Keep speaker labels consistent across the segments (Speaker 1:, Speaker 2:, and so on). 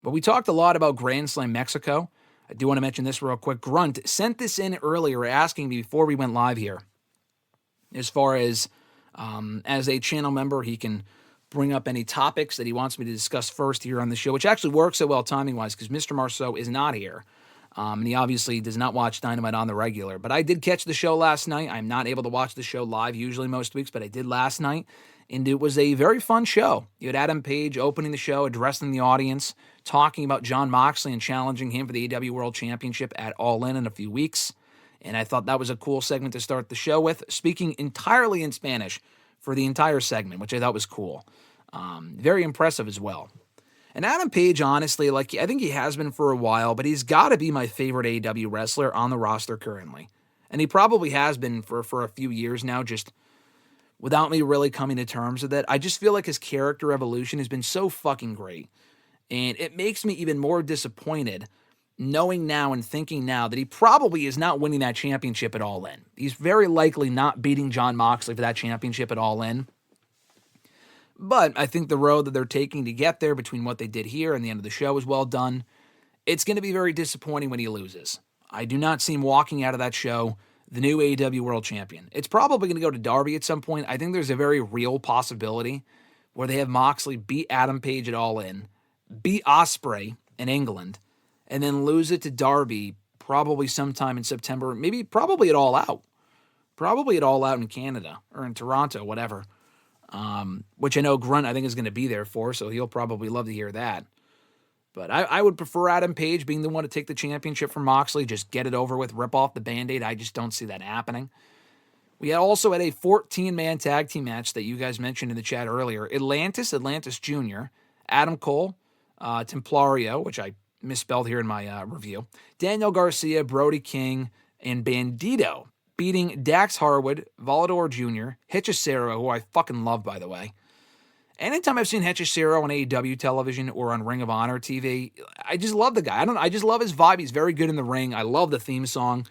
Speaker 1: But we talked a lot about Grand Slam Mexico. I do want to mention this real quick. Grunt sent this in earlier asking me before we went live here, as far as a channel member, he can bring up any topics that he wants me to discuss first here on the show, which actually works so well timing-wise because Mr. Marceau is not here. And he obviously does not watch Dynamite on the regular. But I did catch the show last night. I'm not able to watch the show live usually most weeks, but I did last night. And it was a very fun show. You had Adam Page opening the show, addressing the audience, talking about Jon Moxley and challenging him for the AEW World Championship at All In a few weeks. And I thought that was a cool segment to start the show with, speaking entirely in Spanish for the entire segment, which I thought was cool. Very impressive as well. And Adam Page, honestly, I think he has been for a while, but he's got to be my favorite AEW wrestler on the roster currently. And he probably has been for a few years now, just without me really coming to terms with it. I just feel like his character evolution has been so fucking great. And it makes me even more disappointed knowing now and thinking now that he probably is not winning that championship at All In. He's very likely not beating Jon Moxley for that championship at All In. But I think the road that they're taking to get there between what they did here and the end of the show is well done. It's going to be very disappointing when he loses. I do not see him walking out of that show the new AEW World Champion. It's probably going to go to Darby at some point. I think there's a very real possibility where they have Moxley beat Adam Page at All In, beat Ospreay in England, and then lose it to Darby probably sometime in September, probably at All Out. Probably at All Out in Canada or in Toronto, whatever. Which I know Grunt, I think, is going to be there for, so he'll probably love to hear that. But I would prefer Adam Page being the one to take the championship from Moxley, just get it over with, rip off the Band-Aid. I just don't see that happening. We also had a 14-man tag team match that you guys mentioned in the chat earlier. Atlantis Jr., Adam Cole, Templario, which I misspelled here in my review, Daniel Garcia, Brody King, and Bandito, beating Dax Harwood, Volador Jr., Hechicero, who I fucking love, by the way. Anytime I've seen Hechicero on AEW television or on Ring of Honor TV, I just love the guy. I just love his vibe. He's very good in the ring. I love the theme song.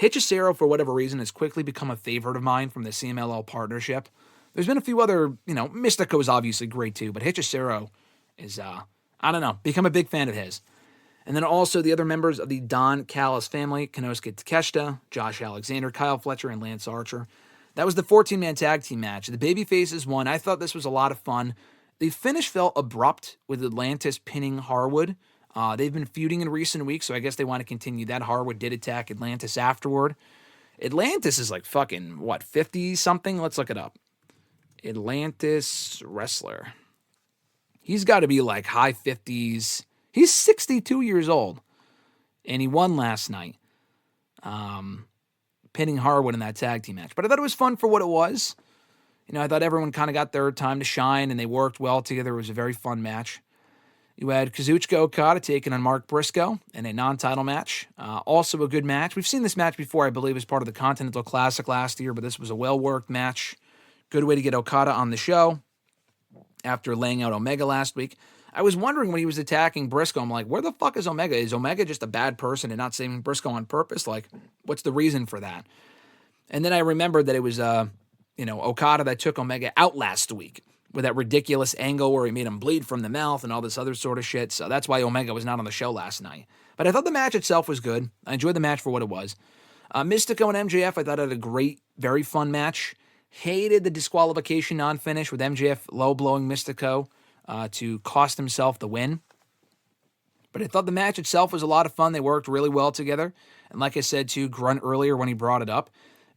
Speaker 1: Hechicero, for whatever reason, has quickly become a favorite of mine from the CMLL partnership. There's been a few other, Mystico is obviously great too, but Hechicero is, become a big fan of his. And then also the other members of the Don Callis family, Konosuke Takeshita, Josh Alexander, Kyle Fletcher, and Lance Archer. That was the 14-man tag team match. The Babyfaces won. I thought this was a lot of fun. The finish felt abrupt with Atlantis pinning Harwood. They've been feuding in recent weeks, so I guess they want to continue that. Harwood did attack Atlantis afterward. Atlantis is 50-something? Let's look it up. Atlantis wrestler. He's got to be high 50s. He's 62 years old, and he won last night, pinning Harwood in that tag team match. But I thought it was fun for what it was. I thought everyone kind of got their time to shine, and they worked well together. It was a very fun match. You had Kazuchika Okada taking on Mark Briscoe in a non-title match. Also a good match. We've seen this match before, I believe, as part of the Continental Classic last year, but this was a well-worked match. Good way to get Okada on the show after laying out Omega last week. I was wondering when he was attacking Briscoe, I'm like, where the fuck is Omega? Is Omega just a bad person and not saving Briscoe on purpose? What's the reason for that? And then I remembered that it was, Okada that took Omega out last week with that ridiculous angle where he made him bleed from the mouth and all this other sort of shit. So that's why Omega was not on the show last night. But I thought the match itself was good. I enjoyed the match for what it was. Mystico and MJF, I thought had a great, very fun match. Hated the disqualification non-finish with MJF low-blowing Mystico to cost himself the win. But I thought the match itself was a lot of fun. They worked really well together. And like I said to Grunt earlier when he brought it up,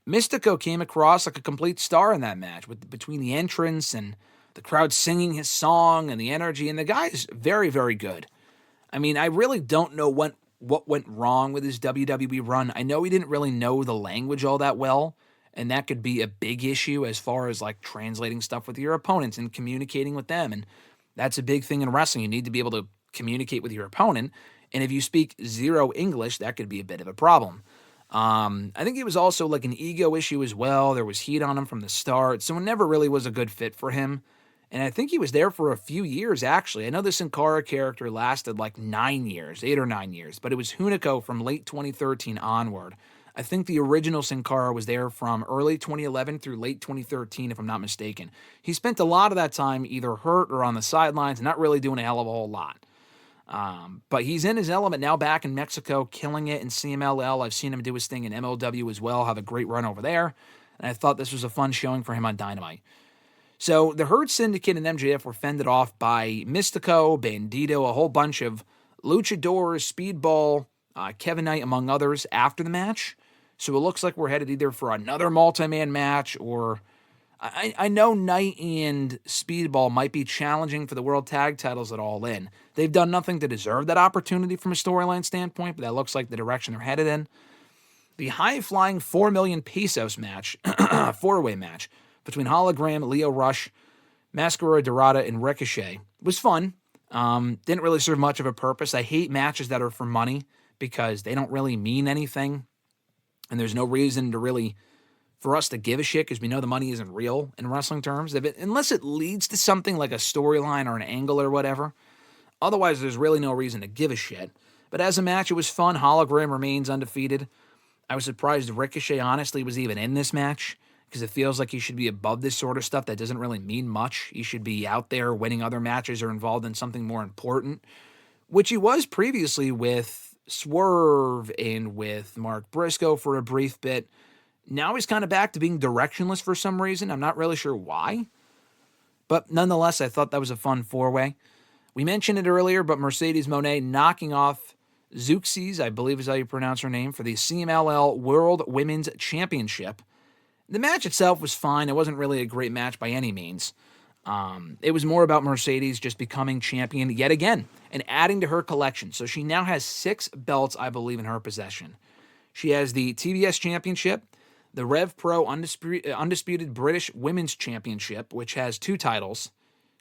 Speaker 1: Mystico came across like a complete star in that match between the entrance and the crowd singing his song and the energy. And the guy is very, very good. I mean, I really don't know what went wrong with his WWE run. I know he didn't really know the language all that well. And that could be a big issue as far as translating stuff with your opponents and communicating with them. And that's a big thing in wrestling. You need to be able to communicate with your opponent. And if you speak zero English, that could be a bit of a problem. I think it was also an ego issue as well. There was heat on him from the start. So it never really was a good fit for him. And I think he was there for a few years, actually. I know the Sin Cara character lasted 9 years, 8 or 9 years. But it was Hunico from late 2013 onward. I think the original Sin Cara was there from early 2011 through late 2013, if I'm not mistaken. He spent a lot of that time either hurt or on the sidelines, not really doing a hell of a whole lot. But he's in his element now, back in Mexico, killing it in CMLL. I've seen him do his thing in MLW as well, have a great run over there. And I thought this was a fun showing for him on Dynamite. So the Herd Syndicate and MJF were fended off by Mystico, Bandito, a whole bunch of luchadors, Speedball, Kevin Knight, among others, after the match. So it looks like we're headed either for another multi-man match, or I know Knight and Speedball might be challenging for the World Tag Titles at All In. They've done nothing to deserve that opportunity from a storyline standpoint, but that looks like the direction they're headed in. The high-flying 4 million pesos match, four-way match, between Hologram, Leo Rush, Mascara Dorada, and Ricochet was fun. Didn't really serve much of a purpose. I hate matches that are for money because they don't really mean anything. And there's no reason to really, for us to give a shit, because we know the money isn't real in wrestling terms. Unless it leads to something like a storyline or an angle or whatever. Otherwise, there's really no reason to give a shit. But as a match, it was fun. Hologram remains undefeated. I was surprised Ricochet, honestly, was even in this match, because it feels like he should be above this sort of stuff that doesn't really mean much. He should be out there winning other matches or involved in something more important, which he was previously with Swerve and with Mark Briscoe for a brief bit. Now he's kind of back to being directionless for some reason. I'm not really sure why. But nonetheless, I thought that was a fun four-way. We mentioned it earlier, but Mercedes Moné knocking off Zeuxis, I believe is how you pronounce her name, for the CMLL World Women's Championship. The match itself was fine. It wasn't really a great match by any means. It was more about Mercedes just becoming champion yet again and adding to her collection. So she now has 6 belts, I believe, in her possession. She has the TBS Championship, the Rev Pro Undisputed British Women's Championship, which has 2 titles,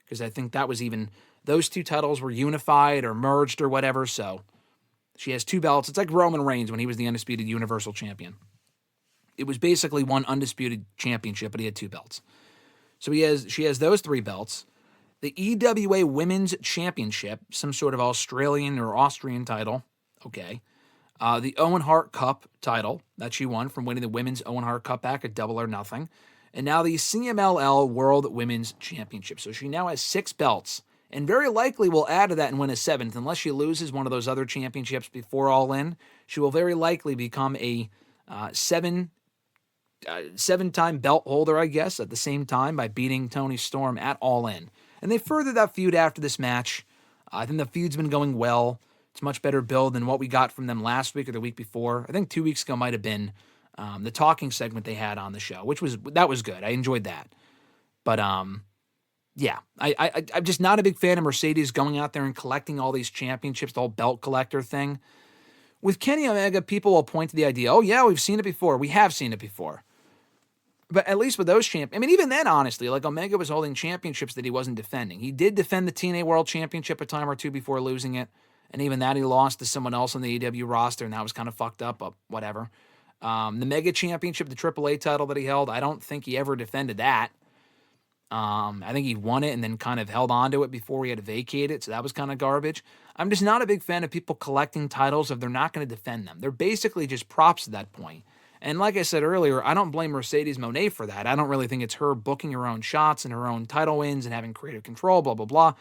Speaker 1: because I think that was even, those 2 titles were unified or merged or whatever, so she has 2 belts. It's like Roman Reigns when he was the Undisputed Universal Champion. It was basically one undisputed championship, but he had 2 belts. So she has those 3 belts. The EWA Women's Championship, some sort of Australian or Austrian title. Okay. The Owen Hart Cup title that she won from winning the Women's Owen Hart Cup back at Double or Nothing. And now the CMLL World Women's Championship. So she now has 6 belts, and very likely will add to that and win a 7th. Unless she loses one of those other championships before All In, she will very likely become a 7-time belt holder, I guess, at the same time by beating Toni Storm at All In. And they furthered that feud after this match. I think the feud's been going well. It's much better build than what we got from them last week or the week before. I think 2 weeks ago might have been the talking segment they had on the show, that was good. I enjoyed that. But yeah, I'm just not a big fan of Mercedes going out there and collecting all these championships, the whole belt collector thing. With Kenny Omega, people will point to the idea, oh yeah, we've seen it before. We have seen it before. But at least with those even then, honestly, like Omega was holding championships that he wasn't defending. He did defend the TNA World Championship a time or two before losing it. And even that he lost to someone else on the AEW roster, and that was kind of fucked up, but whatever. The Mega Championship, the AAA title that he held, I don't think he ever defended that. I think he won it and then kind of held on to it before he had to vacate it, so that was kind of garbage. I'm just not a big fan of people collecting titles if they're not going to defend them. They're basically just props at that point. And like I said earlier, I don't blame Mercedes Moné for that. I don't really think it's her booking her own shots and her own title wins and having creative control, blah, blah, blah.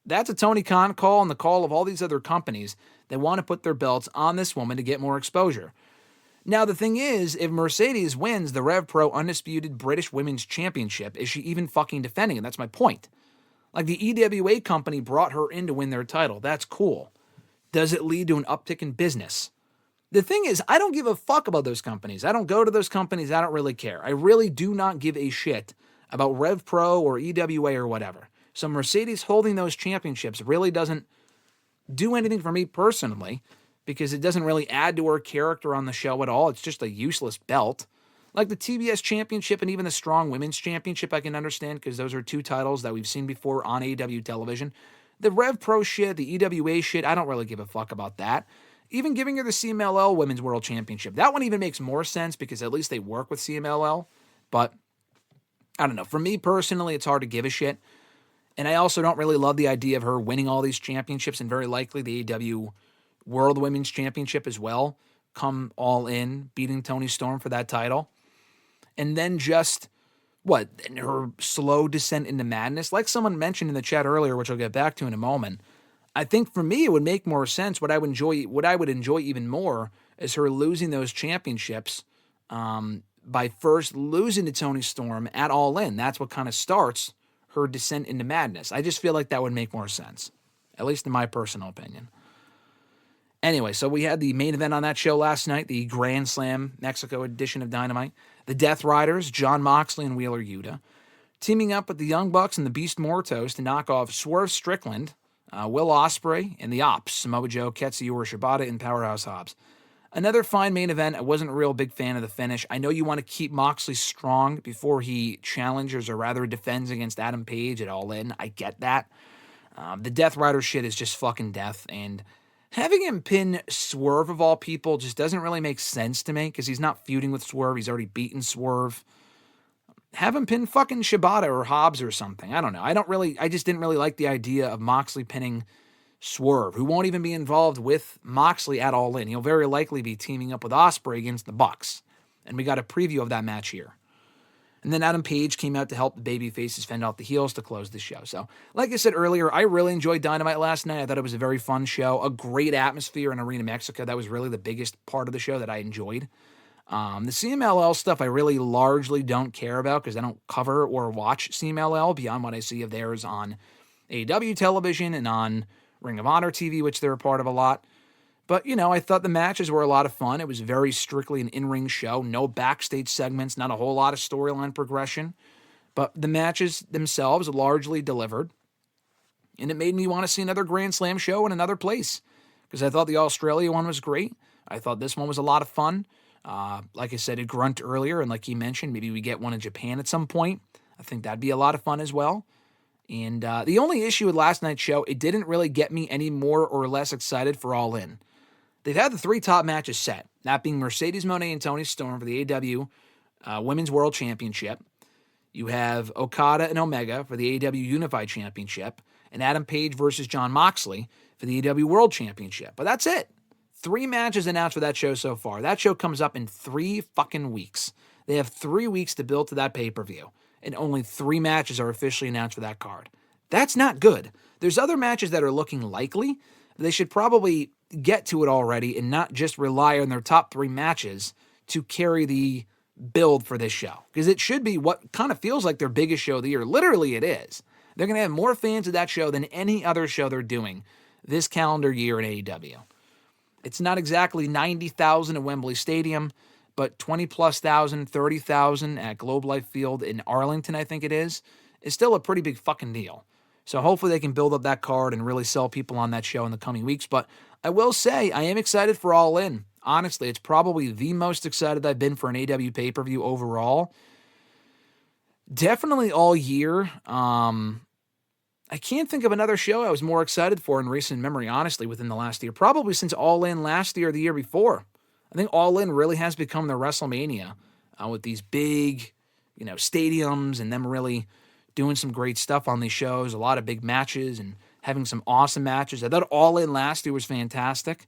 Speaker 1: That's a Tony Khan call and the call of all these other companies that want to put their belts on this woman to get more exposure. Now, the thing is, if Mercedes wins the Rev Pro Undisputed British Women's Championship, is she even fucking defending it? That's my point. Like, the EWA company brought her in to win their title. That's cool. Does it lead to an uptick in business? The thing is, I don't give a fuck about those companies. I don't go to those companies. I don't really care. I really do not give a shit about Rev Pro or EWA or whatever. So Mercedes holding those championships really doesn't do anything for me personally, because it doesn't really add to her character on the show at all. It's just a useless belt. Like the TBS Championship and even the Strong Women's Championship, I can understand, because those are 2 titles that we've seen before on AEW television. The Rev Pro shit, the EWA shit, I don't really give a fuck about that. Even giving her the CMLL Women's World Championship, that one even makes more sense because at least they work with CMLL. But I don't know. For me personally, it's hard to give a shit. And I also don't really love the idea of her winning all these championships, and very likely the AEW World Women's Championship as well, come All In, beating Toni Storm for that title. And then just, her slow descent into madness. Like someone mentioned in the chat earlier, which I'll get back to in a moment, I think for me, it would make more sense. What I would enjoy even more is her losing those championships by first losing to Toni Storm at All In. That's what kind of starts her descent into madness. I just feel like that would make more sense, at least in my personal opinion. Anyway, so we had the main event on that show last night, the Grand Slam Mexico edition of Dynamite. The Death Riders, Jon Moxley and Wheeler Yuta, teaming up with the Young Bucks and the Beast Mortos to knock off Swerve Strickland, Will Ospreay, and the Ops, Samoa Joe, Katsuyori Shibata, and Powerhouse Hobbs. Another fine main event. I wasn't a real big fan of the finish. I know you want to keep Moxley strong before he challenges or rather defends against Adam Page at All In. I get that. The Death Rider shit is just fucking death, and having him pin Swerve of all people just doesn't really make sense to me because he's not feuding with Swerve. He's already beaten Swerve. Have him pin fucking Shibata or Hobbs or something. I don't know. I just didn't really like the idea of Moxley pinning Swerve, who won't even be involved with Moxley at All In. He'll very likely be teaming up with Ospreay against the Bucks. And we got a preview of that match here. And then Adam Page came out to help the baby faces fend off the heels to close the show. So, like I said earlier, I really enjoyed Dynamite last night. I thought it was a very fun show, a great atmosphere in Arena Mexico. That was really the biggest part of the show that I enjoyed. The CMLL stuff I really largely don't care about because I don't cover or watch CMLL beyond what I see of theirs on AEW television and on Ring of Honor TV, which they're a part of a lot. But, I thought the matches were a lot of fun. It was very strictly an in-ring show. No backstage segments, not a whole lot of storyline progression. But the matches themselves largely delivered. And it made me want to see another Grand Slam show in another place. Because I thought the Australia one was great. I thought this one was a lot of fun. Like I said, a Grunt earlier, and like he mentioned, maybe we get one in Japan at some point. I think that'd be a lot of fun as well. And the only issue with last night's show, it didn't really get me any more or less excited for All In. They've had the three top matches set, that being Mercedes Moné and Toni Storm for the AEW Women's World Championship. You have Okada and Omega for the AEW Unified Championship, and Adam Page versus Jon Moxley for the AEW World Championship. But that's it. 3 matches announced for that show so far. That show comes up in 3 fucking weeks. They have 3 weeks to build to that pay-per-view, and only 3 matches are officially announced for that card. That's not good. There's other matches that are looking likely. They should probably get to it already and not just rely on their top 3 matches to carry the build for this show. Because it should be what kind of feels like their biggest show of the year. Literally it is. They're going to have more fans of that show than any other show they're doing this calendar year in AEW. It's not exactly 90,000 at Wembley Stadium, but 20+ thousand, 30,000 at Globe Life Field in Arlington, I think it is still a pretty big fucking deal. So hopefully they can build up that card and really sell people on that show in the coming weeks. But I will say, I am excited for All In. Honestly, it's probably the most excited I've been for an AEW pay-per-view overall. Definitely all year. I can't think of another show I was more excited for in recent memory, honestly, within the last year. Probably since All In last year or the year before. I think All In really has become the WrestleMania with these big, stadiums and them really doing some great stuff on these shows. A lot of big matches and having some awesome matches. I thought All In last year was fantastic.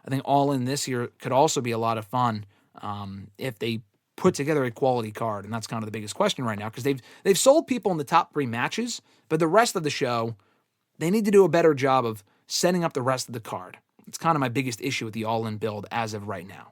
Speaker 1: I think All In this year could also be a lot of fun if they put together a quality card, and that's kind of the biggest question right now because they've sold people in the top 3 matches, but the rest of the show, they need to do a better job of setting up the rest of the card. It's kind of my biggest issue with the All In build as of right now.